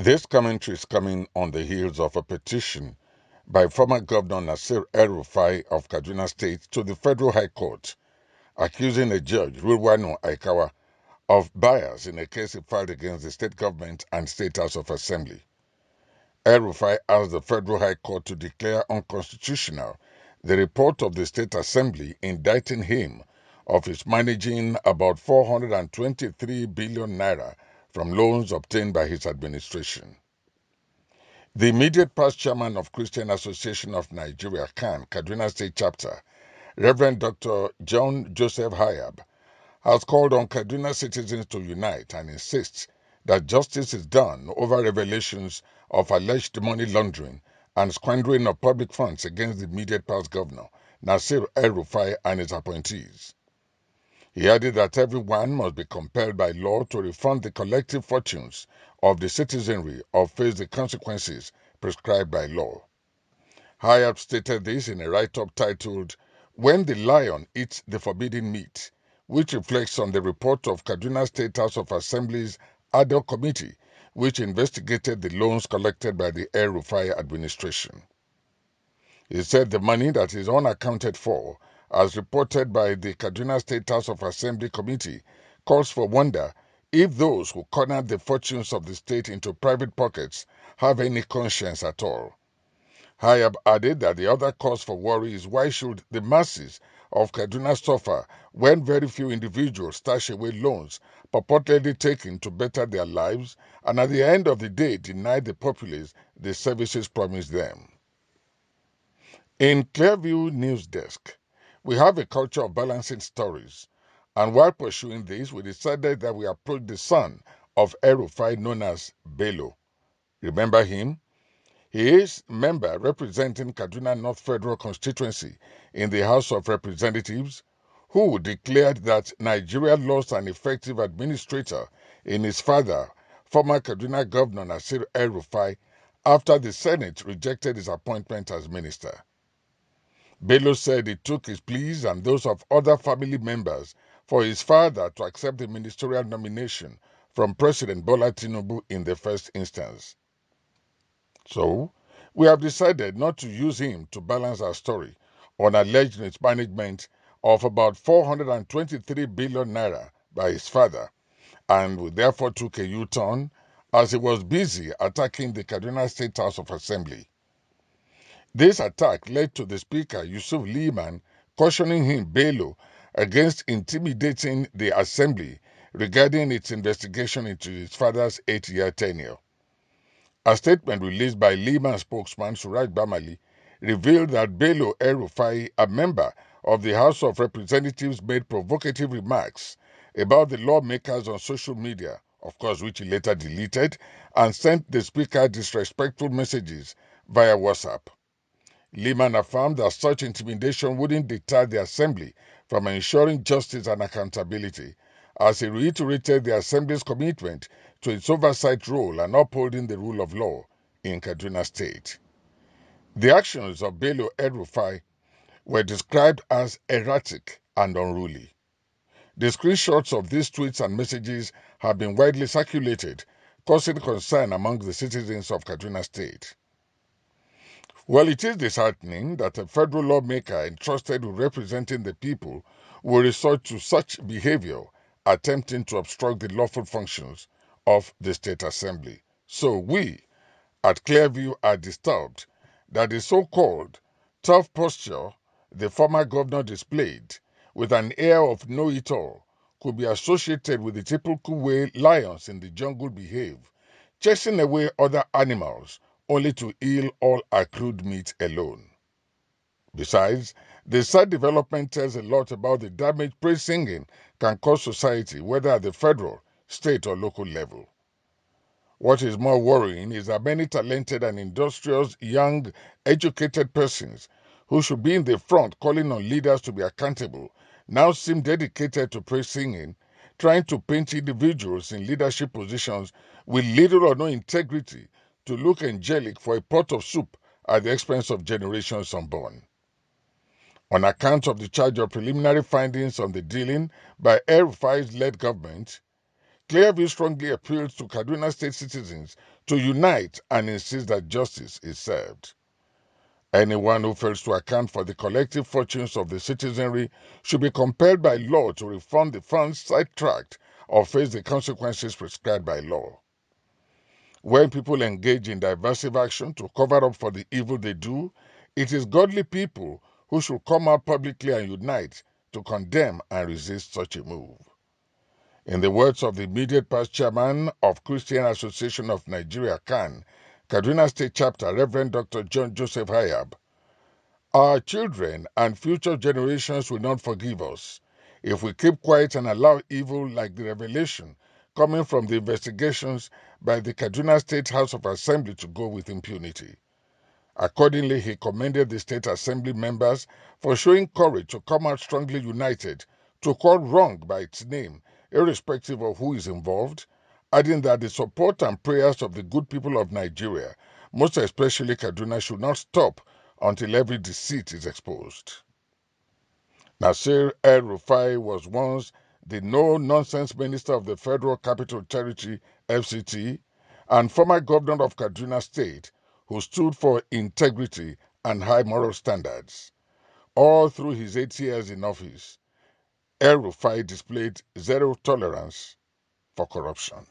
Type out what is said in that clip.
This commentary is coming on the heels of a petition by former Governor Nasir El-Rufai of Kaduna State to the Federal High Court, accusing a judge, Rufai, of bias in a case he filed against the state government and State House of Assembly. El-Rufai asked the Federal High Court to declare unconstitutional the report of the State Assembly indicting him of his managing about 423 billion naira from loans obtained by his administration. The immediate past chairman of Christian Association of Nigeria, CAN, Kaduna State Chapter, Reverend Dr. John Joseph Hayab, has called on Kaduna citizens to unite and insist that justice is done over revelations of alleged money laundering and squandering of public funds against the immediate past governor, Nasir El-Rufai, and his appointees. He added that everyone must be compelled by law to refund the collective fortunes of the citizenry or face the consequences prescribed by law. Hayab stated this in a write-up titled, "When the Lion Eats the Forbidden Meat," which reflects on the report of Kaduna State House of Assembly's ad hoc committee, which investigated the loans collected by the El-Rufai administration. He said the money that is unaccounted for, as reported by the Kaduna State House of Assembly Committee, calls for wonder if those who cornered the fortunes of the state into private pockets have any conscience at all. Hayab added that the other cause for worry is why should the masses of Kaduna suffer when very few individuals stash away loans purportedly taken to better their lives and at the end of the day deny the populace the services promised them. In Clearview News Desk, we have a culture of balancing stories, and while pursuing this, we decided that we approach the son of El-Rufai known as Bello. Remember him? He is a member representing Kaduna North Federal Constituency in the House of Representatives, who declared that Nigeria lost an effective administrator in his father, former Kaduna Governor Nasir El-Rufai, after the Senate rejected his appointment as minister. Bello said it took his pleas and those of other family members for his father to accept the ministerial nomination from President Bola Tinubu in the first instance. So, we have decided not to use him to balance our story on alleged mismanagement of about 423 billion naira by his father, and we therefore took a U-turn as he was busy attacking the Kaduna State House of Assembly. This attack led to the Speaker, Yusuf Liman, cautioning him, Bello, against intimidating the Assembly regarding its investigation into his father's 8-year tenure. A statement released by Liman's spokesman, Suraj Bamali, revealed that Bello El-Rufai, a member of the House of Representatives, made provocative remarks about the lawmakers on social media, of course, which he later deleted, and sent the Speaker disrespectful messages via WhatsApp. Liman affirmed that such intimidation wouldn't deter the Assembly from ensuring justice and accountability, as he reiterated the Assembly's commitment to its oversight role and upholding the rule of law in Kaduna State. The actions of Bello El-Rufai were described as erratic and unruly. The screenshots of these tweets and messages have been widely circulated, causing concern among the citizens of Kaduna State. Well, it is disheartening that a federal lawmaker entrusted with representing the people will resort to such behavior, attempting to obstruct the lawful functions of the State Assembly. So we, at Clearview, are disturbed that the so-called tough posture the former governor displayed with an air of know-it-all could be associated with the typical way lions in the jungle behave, chasing away other animals only to eat all accrued meat alone. Besides, the sad development tells a lot about the damage praise singing can cause society, whether at the federal, state, or local level. What is more worrying is that many talented and industrious, young, educated persons who should be in the front calling on leaders to be accountable now seem dedicated to praise singing, trying to paint individuals in leadership positions with little or no integrity to look angelic for a pot of soup at the expense of generations unborn. On account of the charge of preliminary findings on the dealing by El-Rufai's led government, Clearview strongly appeals to Kaduna State citizens to unite and insist that justice is served. Anyone who fails to account for the collective fortunes of the citizenry should be compelled by law to refund the funds sidetracked or face the consequences prescribed by law. When people engage in divisive action to cover up for the evil they do, it is godly people who should come out publicly and unite to condemn and resist such a move. In the words of the immediate past chairman of Christian Association of Nigeria, CAN, Kaduna State Chapter, Reverend Dr. John Joseph Hayab, our children and future generations will not forgive us if we keep quiet and allow evil like the revelation coming from the investigations by the Kaduna State House of Assembly to go with impunity. Accordingly, he commended the State Assembly members for showing courage to come out strongly united to call wrong by its name, irrespective of who is involved, adding that the support and prayers of the good people of Nigeria, most especially Kaduna, should not stop until every deceit is exposed. Nasir El-Rufai was once the no-nonsense minister of the Federal Capital Territory, FCT, and former governor of Kaduna State, who stood for integrity and high moral standards. All through his 8 years in office, El-Rufai displayed zero tolerance for corruption.